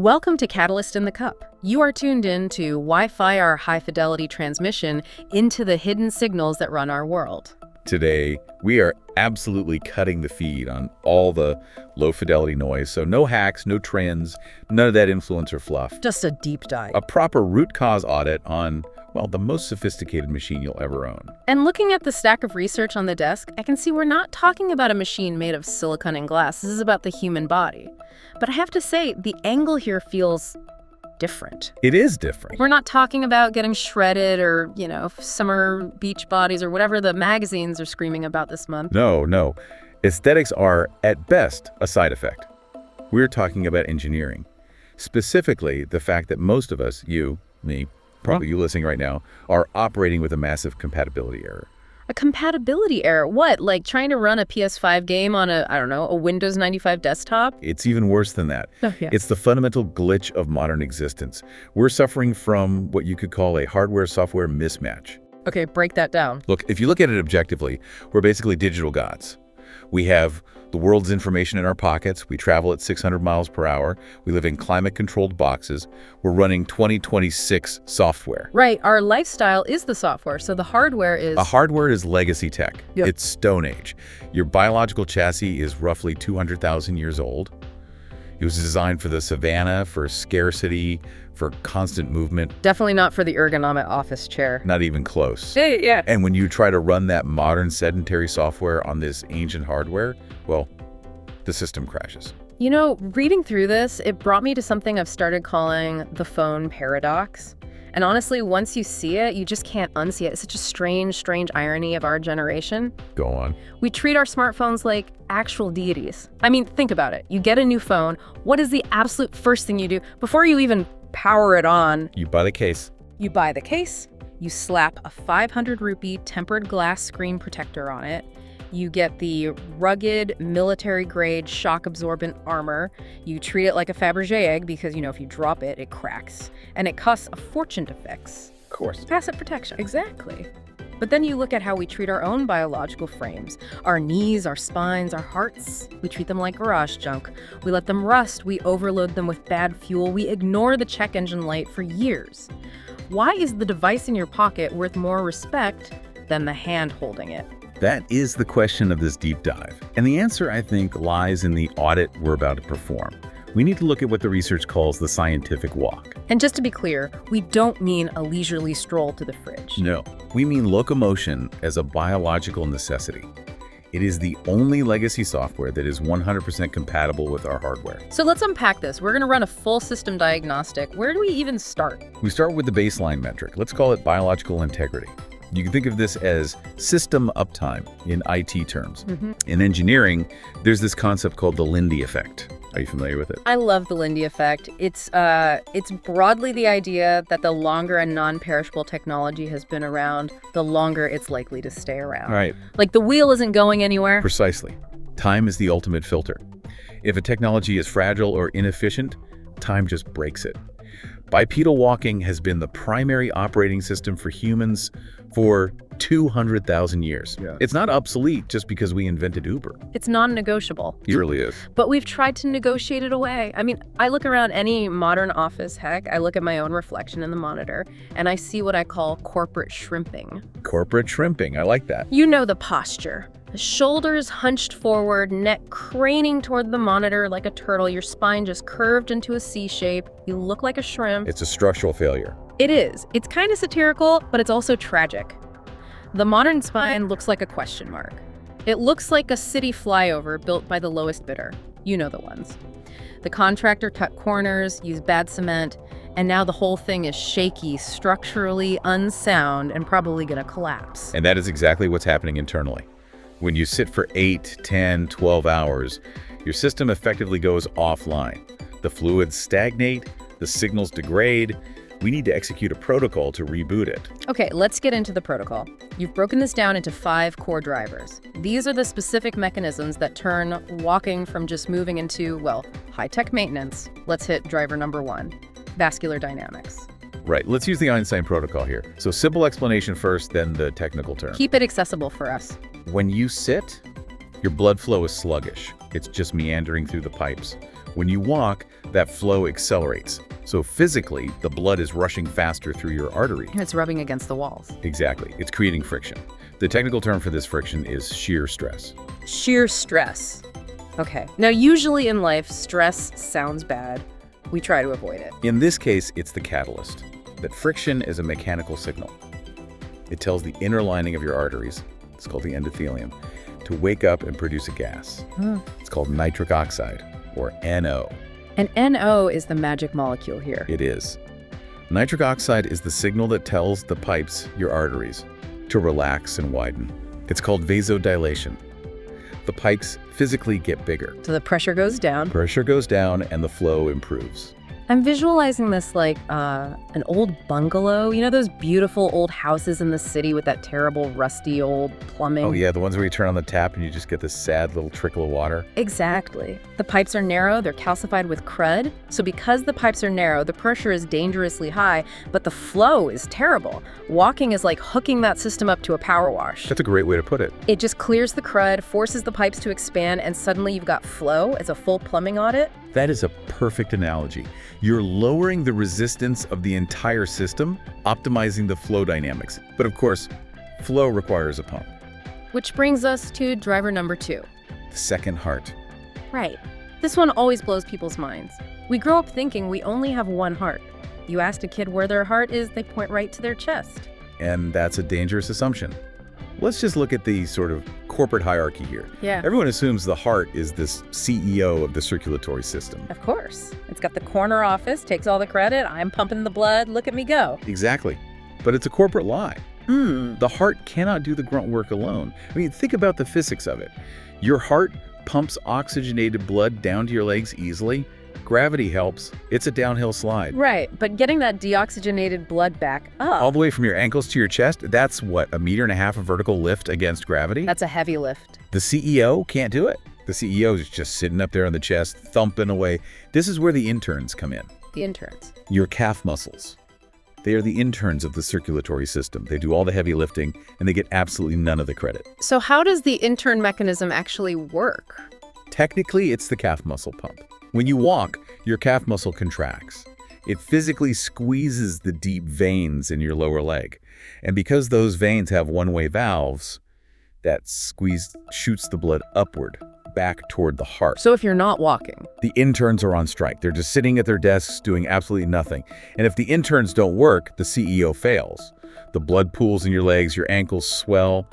Welcome to Catalyst in the Cup. You are tuned in to Wi-Fi, our high-fidelity transmission into the hidden signals that run our world. Today, we are absolutely cutting the feed on all the low-fidelity noise, so no hacks, no trends, none of that influencer fluff. Just a deep dive. A proper root cause audit on, well, the most sophisticated machine you'll ever own. And looking at the stack of research on the desk, I can see we're not talking about a machine made of silicon and glass. This is about the human body. But I have to say, the angle here feels different. It is different. We're not talking about getting shredded or, summer beach bodies or whatever the magazines are screaming about this month. No. Aesthetics are, at best, a side effect. We're talking about engineering. Specifically, the fact that most of us, you, me, probably you listening right now, are operating with a massive compatibility error. A compatibility error? What, like trying to run a PS5 game on a Windows 95 desktop? It's even worse than that. Oh, yeah. It's the fundamental glitch of modern existence. We're suffering from what you could call a hardware-software mismatch. Okay, break that down. Look, if you look at it objectively, we're basically digital gods. We have the world's information in our pockets. We travel at 600 miles per hour. We live in climate-controlled boxes. We're running 2026 software. Right. Our lifestyle is the software, so the hardware is... A hardware is legacy tech. Yep. It's Stone Age. Your biological chassis is roughly 200,000 years old. It was designed for the savanna, for scarcity, for constant movement. Definitely not for the ergonomic office chair. Not even close. Yeah. And when you try to run that modern sedentary software on this ancient hardware, well, the system crashes. Reading through this, it brought me to something I've started calling the phone paradox. And honestly, once you see it, you just can't unsee it. It's such a strange irony of our generation. Go on. We treat our smartphones like actual deities. I mean, think about it. You get a new phone. What is the absolute first thing you do before you even power it on? You buy the case. You buy the case. You slap a 500 rupee tempered glass screen protector on it. You get the rugged, military-grade, shock-absorbent armor. You treat it like a Fabergé egg because, if you drop it, it cracks. And it costs a fortune to fix. Of course. Asset protection. Exactly. But then you look at how we treat our own biological frames. Our knees, our spines, our hearts. We treat them like garage junk. We let them rust. We overload them with bad fuel. We ignore the check engine light for years. Why is the device in your pocket worth more respect than the hand holding it? That is the question of this deep dive. And the answer, I think, lies in the audit we're about to perform. We need to look at what the research calls the scientific walk. And just to be clear, we don't mean a leisurely stroll to the fridge. No, we mean locomotion as a biological necessity. It is the only legacy software that is 100% compatible with our hardware. So let's unpack this. We're going to run a full system diagnostic. Where do we even start? We start with the baseline metric. Let's call it biological integrity. You can think of this as system uptime in IT terms. In engineering, there's this concept called the Lindy effect. Are you familiar with it? I love the Lindy effect. It's broadly the idea that the longer a non-perishable technology has been around, the longer it's likely to stay around. Right. Like the wheel isn't going anywhere. Precisely. Time is the ultimate filter. If a technology is fragile or inefficient, time just breaks it. Bipedal walking has been the primary operating system for humans for 200,000 years. Yeah. It's not obsolete just because we invented Uber. It's non-negotiable. It really is. But we've tried to negotiate it away. I mean, I look around any modern office heck, I look at my own reflection in the monitor, and I see what I call corporate shrimping. Corporate shrimping, I like that. You know the posture. The shoulders hunched forward, neck craning toward the monitor like a turtle, your spine just curved into a C shape. You look like a shrimp. It's a structural failure. It is. It's kind of satirical, but it's also tragic. The modern spine looks like a question mark. It looks like a city flyover built by the lowest bidder. You know the ones. The contractor cut corners, used bad cement, and now the whole thing is shaky, structurally unsound, and probably going to collapse. And that is exactly what's happening internally. When you sit for 8, 10, 12 hours, your system effectively goes offline. The fluids stagnate, the signals degrade. We need to execute a protocol to reboot it. Okay, let's get into the protocol. You've broken this down into 5 core drivers. These are the specific mechanisms that turn walking from just moving into, high-tech maintenance. Let's hit driver number 1, vascular dynamics. Right, let's use the Einstein protocol here. So simple explanation first, then the technical term. Keep it accessible for us. When you sit, your blood flow is sluggish. It's just meandering through the pipes. When you walk, that flow accelerates. So physically, the blood is rushing faster through your artery. And it's rubbing against the walls. Exactly. It's creating friction. The technical term for this friction is shear stress. Shear stress. Okay. Now, usually in life, stress sounds bad. We try to avoid it. In this case, it's the catalyst. That friction is a mechanical signal. It tells the inner lining of your arteries, it's called the endothelium, to wake up and produce a gas. It's called nitric oxide, or NO. And NO is the magic molecule here. It is. Nitric oxide is the signal that tells the pipes, your arteries, to relax and widen. It's called vasodilation. The pipes physically get bigger. So the pressure goes down. Pressure goes down and the flow improves. I'm visualizing this like an old bungalow. You know those beautiful old houses in the city with that terrible rusty old plumbing? Oh yeah, the ones where you turn on the tap and you just get this sad little trickle of water. Exactly. The pipes are narrow, they're calcified with crud. So because the pipes are narrow, the pressure is dangerously high, but the flow is terrible. Walking is like hooking that system up to a power wash. That's a great way to put it. It just clears the crud, forces the pipes to expand, and suddenly you've got flow. It's a full plumbing audit. That is a perfect analogy. You're lowering the resistance of the entire system, optimizing the flow dynamics. But of course, flow requires a pump. Which brings us to driver number 2. The second heart. Right. This one always blows people's minds. We grow up thinking we only have one heart. You ask a kid where their heart is, they point right to their chest. And that's a dangerous assumption. Let's just look at the sort of corporate hierarchy here. Yeah. Everyone assumes the heart is this CEO of the circulatory system. Of course. It's got the corner office, takes all the credit. I'm pumping the blood. Look at me go. Exactly. But it's a corporate lie. The heart cannot do the grunt work alone. I mean, think about the physics of it. Your heart pumps oxygenated blood down to your legs easily. Gravity helps. It's a downhill slide. Right, but getting that deoxygenated blood back up. All the way from your ankles to your chest, that's what, 1.5 meters of vertical lift against gravity? That's a heavy lift. The CEO can't do it. The CEO is just sitting up there on the chest, thumping away. This is where the interns come in. The interns. Your calf muscles. They are the interns of the circulatory system. They do all the heavy lifting, and they get absolutely none of the credit. So how does the intern mechanism actually work? Technically, it's the calf muscle pump. When you walk, your calf muscle contracts. It physically squeezes the deep veins in your lower leg. And because those veins have one-way valves, that squeeze shoots the blood upward, back toward the heart. So if you're not walking. The interns are on strike. They're just sitting at their desks doing absolutely nothing. And if the interns don't work, the CEO fails. The blood pools in your legs, your ankles swell.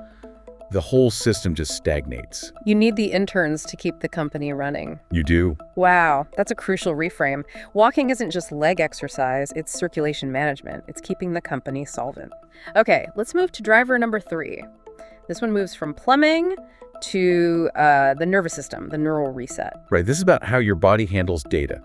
The whole system just stagnates. You need the interns to keep the company running. You do. Wow, that's a crucial reframe. Walking isn't just leg exercise, it's circulation management. It's keeping the company solvent. Okay, let's move to driver number 3. This one moves from plumbing to the nervous system, the neural reset. Right, this is about how your body handles data.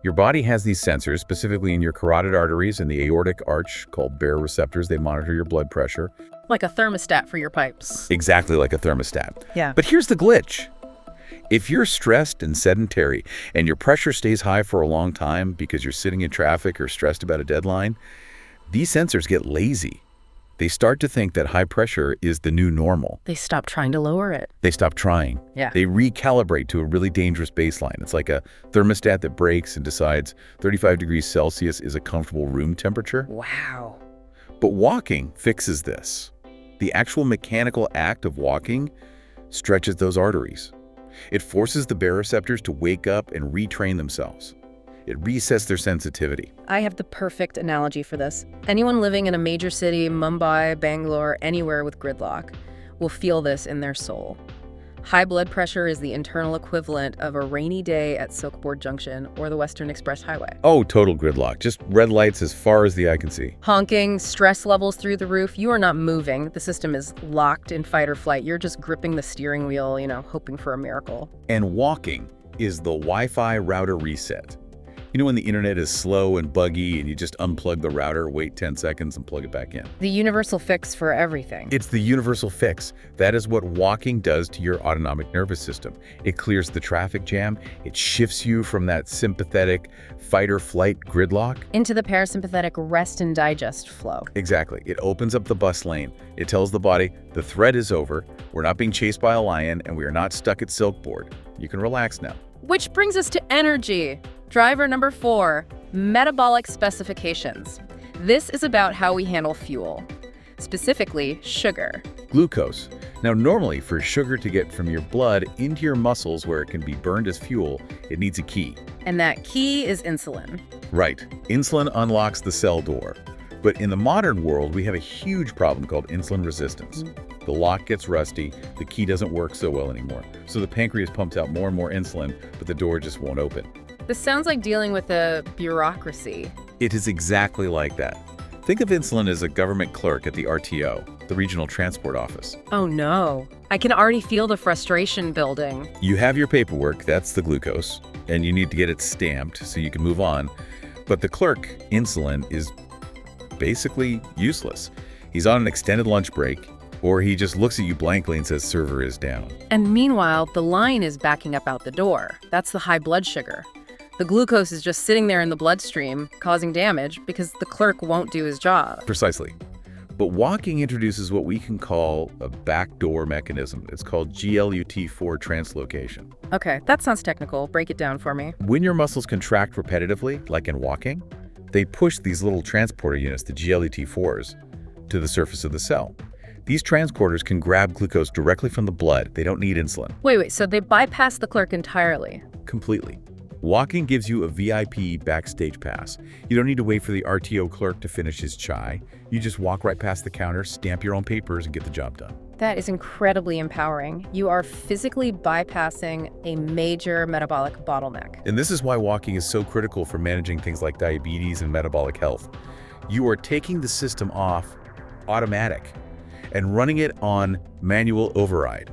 Your body has these sensors, specifically in your carotid arteries and the aortic arch, called baroreceptors. They monitor your blood pressure. Like a thermostat for your pipes. Exactly like a thermostat. Yeah. But here's the glitch. If you're stressed and sedentary and your pressure stays high for a long time because you're sitting in traffic or stressed about a deadline, these sensors get lazy. They start to think that high pressure is the new normal. They stop trying to lower it. They stop trying. Yeah. They recalibrate to a really dangerous baseline. It's like a thermostat that breaks and decides 35 degrees Celsius is a comfortable room temperature. Wow. But walking fixes this. The actual mechanical act of walking stretches those arteries. It forces the baroreceptors to wake up and retrain themselves. It resets their sensitivity. I have the perfect analogy for this. Anyone living in a major city, Mumbai, Bangalore, anywhere with gridlock, will feel this in their soul. High blood pressure is the internal equivalent of a rainy day at Silkboard Junction or the Western Express Highway. Oh, total gridlock. Just red lights as far as the eye can see. Honking, stress levels through the roof. You are not moving. The system is locked in fight or flight. You're just gripping the steering wheel, hoping for a miracle. And walking is the Wi-Fi router reset. You know when the internet is slow and buggy and you just unplug the router, wait 10 seconds and plug it back in? The universal fix for everything. It's the universal fix. That is what walking does to your autonomic nervous system. It clears the traffic jam. It shifts you from that sympathetic fight or flight gridlock into the parasympathetic rest and digest flow. Exactly. It opens up the bus lane. It tells the body, the threat is over. We're not being chased by a lion and we are not stuck at Silkboard. You can relax now. Which brings us to energy. Driver number 4, metabolic specifications. This is about how we handle fuel, specifically sugar. Glucose. Now, normally, for sugar to get from your blood into your muscles where it can be burned as fuel, it needs a key. And that key is insulin. Right. Insulin unlocks the cell door. But in the modern world, we have a huge problem called insulin resistance. The lock gets rusty, the key doesn't work so well anymore. So the pancreas pumps out more and more insulin, but the door just won't open. This sounds like dealing with a bureaucracy. It is exactly like that. Think of insulin as a government clerk at the RTO, the Regional Transport Office. Oh no, I can already feel the frustration building. You have your paperwork, that's the glucose, and you need to get it stamped so you can move on. But the clerk, insulin, is basically useless. He's on an extended lunch break, or he just looks at you blankly and says server is down. And meanwhile, the line is backing up out the door. That's the high blood sugar. The glucose is just sitting there in the bloodstream, causing damage because the clerk won't do his job. Precisely. But walking introduces what we can call a backdoor mechanism. It's called GLUT4 translocation. Okay, that sounds technical. Break it down for me. When your muscles contract repetitively, like in walking, they push these little transporter units, the GLUT4s, to the surface of the cell. These transporters can grab glucose directly from the blood. They don't need insulin. Wait, so they bypass the clerk entirely? Completely. Walking gives you a VIP backstage pass. You don't need to wait for the RTO clerk to finish his chai. You just walk right past the counter, stamp your own papers, and get the job done. That is incredibly empowering. You are physically bypassing a major metabolic bottleneck. And this is why walking is so critical for managing things like diabetes and metabolic health. You are taking the system off automatic and running it on manual override.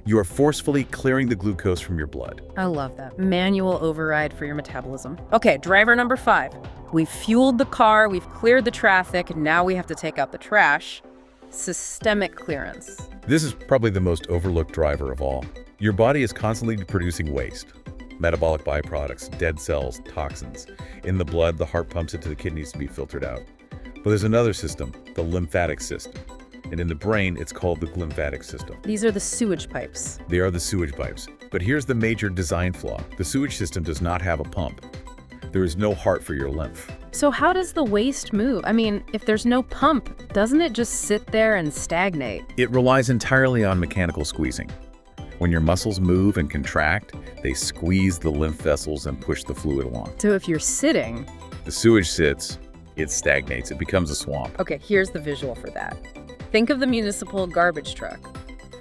You are forcefully clearing the glucose from your blood. I love that. Manual override for your metabolism. Okay, driver number 5. We've fueled the car, we've cleared the traffic, now we have to take out the trash. Systemic clearance. This is probably the most overlooked driver of all. Your body is constantly producing waste. Metabolic byproducts, dead cells, toxins. In the blood, the heart pumps it to the kidneys to be filtered out. But there's another system, the lymphatic system. And in the brain, it's called the glymphatic system. These are the sewage pipes. They are the sewage pipes. But here's the major design flaw. The sewage system does not have a pump. There is no heart for your lymph. So how does the waste move? I mean, if there's no pump, doesn't it just sit there and stagnate? It relies entirely on mechanical squeezing. When your muscles move and contract, they squeeze the lymph vessels and push the fluid along. So if you're sitting... The sewage sits, it stagnates, it becomes a swamp. Okay, here's the visual for that. Think of the municipal garbage truck,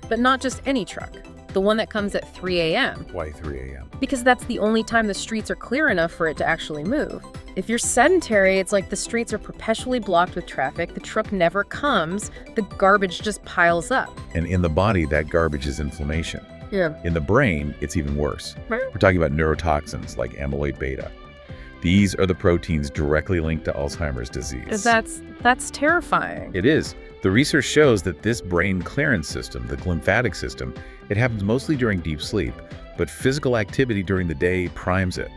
but not just any truck, the one that comes at 3 a.m. Why 3 a.m.? Because that's the only time the streets are clear enough for it to actually move. If you're sedentary, it's like the streets are perpetually blocked with traffic, the truck never comes, the garbage just piles up. And in the body, that garbage is inflammation. Yeah. In the brain, it's even worse. We're talking about neurotoxins like amyloid beta. These are the proteins directly linked to Alzheimer's disease. That's terrifying. It is. The research shows that this brain clearance system, the glymphatic system, it happens mostly during deep sleep, but physical activity during the day primes it.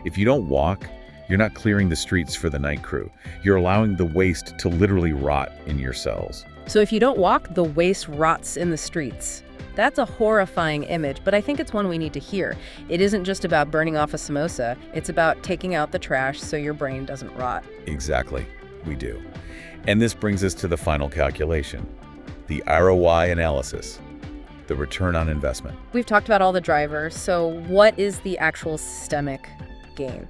If you don't walk, you're not clearing the streets for the night crew. You're allowing the waste to literally rot in your cells. So if you don't walk, the waste rots in the streets. That's a horrifying image, but I think it's one we need to hear. It isn't just about burning off a samosa, it's about taking out the trash so your brain doesn't rot. Exactly, we do. And this brings us to the final calculation, the ROI analysis, the return on investment. We've talked about all the drivers, so what is the actual systemic gain?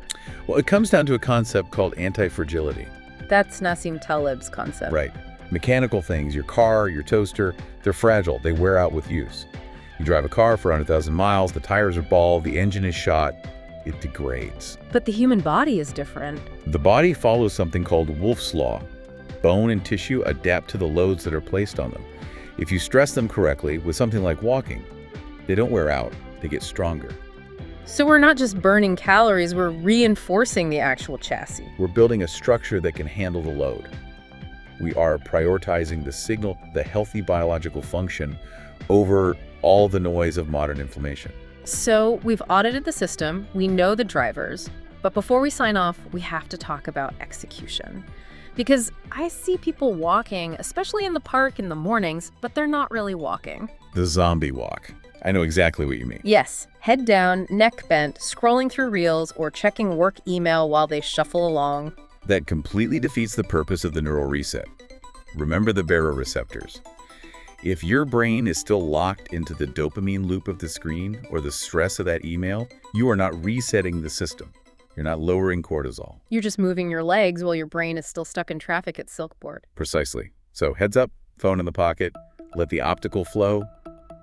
Well, it comes down to a concept called anti-fragility. That's Nassim Taleb's concept. Right. Mechanical things, your car, your toaster, they're fragile, they wear out with use. You drive a car for 100,000 miles, the tires are bald, the engine is shot, it degrades. But the human body is different. The body follows something called Wolff's Law. Bone and tissue adapt to the loads that are placed on them. If you stress them correctly with something like walking, they don't wear out, they get stronger. So we're not just burning calories, we're reinforcing the actual chassis. We're building a structure that can handle the load. We are prioritizing the signal, the healthy biological function, over all the noise of modern inflammation. So we've audited the system, we know the drivers, but before we sign off, we have to talk about execution. Because I see people walking, especially in the park in the mornings, but they're not really walking. The zombie walk. I know exactly what you mean. Yes, head down, neck bent, scrolling through reels, or checking work email while they shuffle along. That completely defeats the purpose of the neural reset. Remember the baroreceptors. If your brain is still locked into the dopamine loop of the screen or the stress of that email, you are not resetting the system. You're not lowering cortisol. You're just moving your legs while your brain is still stuck in traffic at Silkboard. Precisely. So heads up, phone in the pocket, let the optical flow,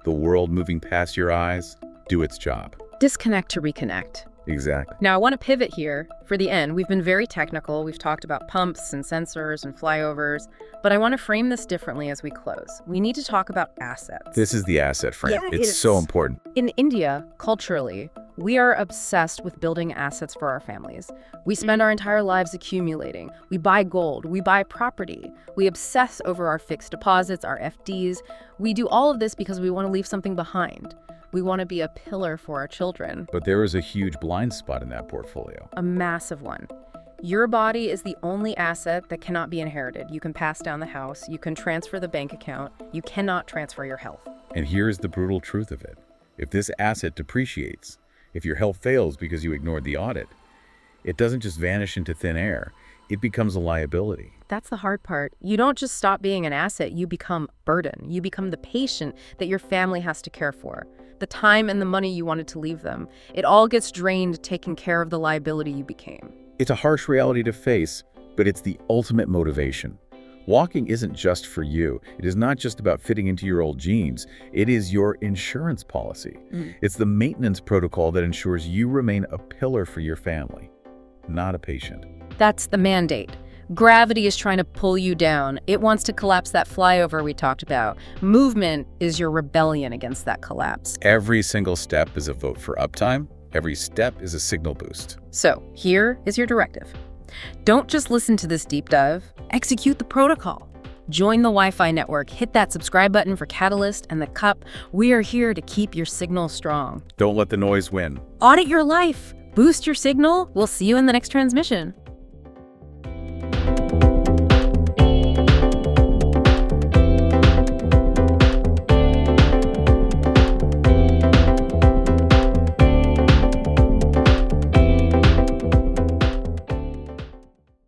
the world moving past your eyes, do its job. Disconnect to reconnect. Exactly. Now, I want to pivot here for the end. We've been very technical. We've talked about pumps and sensors and flyovers, but I want to frame this differently as we close. We need to talk about assets. This is the asset frame. Yeah, It's so important. In India, culturally, we are obsessed with building assets for our families. We spend our entire lives accumulating. We buy gold. We buy property. We obsess over our fixed deposits, our FDs. We do all of this because we want to leave something behind. We want to be a pillar for our children. But there is a huge blind spot in that portfolio. A massive one. Your body is the only asset that cannot be inherited. You can pass down the house. You can transfer the bank account. You cannot transfer your health. And here's the brutal truth of it. If this asset depreciates, if your health fails because you ignored the audit, it doesn't just vanish into thin air. It becomes a liability. That's the hard part. You don't just stop being an asset, you become burden. You become the patient that your family has to care for. The time and the money you wanted to leave them. It all gets drained taking care of the liability you became. It's a harsh reality to face, but it's the ultimate motivation. Walking isn't just for you. It is not just about fitting into your old jeans. It is your insurance policy. It's the maintenance protocol that ensures you remain a pillar for your family, not a patient. That's the mandate. Gravity is trying to pull you down. It wants to collapse that flyover we talked about. Movement is your rebellion against that collapse. Every single step is a vote for uptime. Every step is a signal boost. So here is your directive. Don't just listen to this deep dive. Execute the protocol. Join the Wi-Fi network. Hit that subscribe button for Catalyst and the Cup. We are here to keep your signal strong. Don't let the noise win. Audit your life. Boost your signal. We'll see you in the next transmission.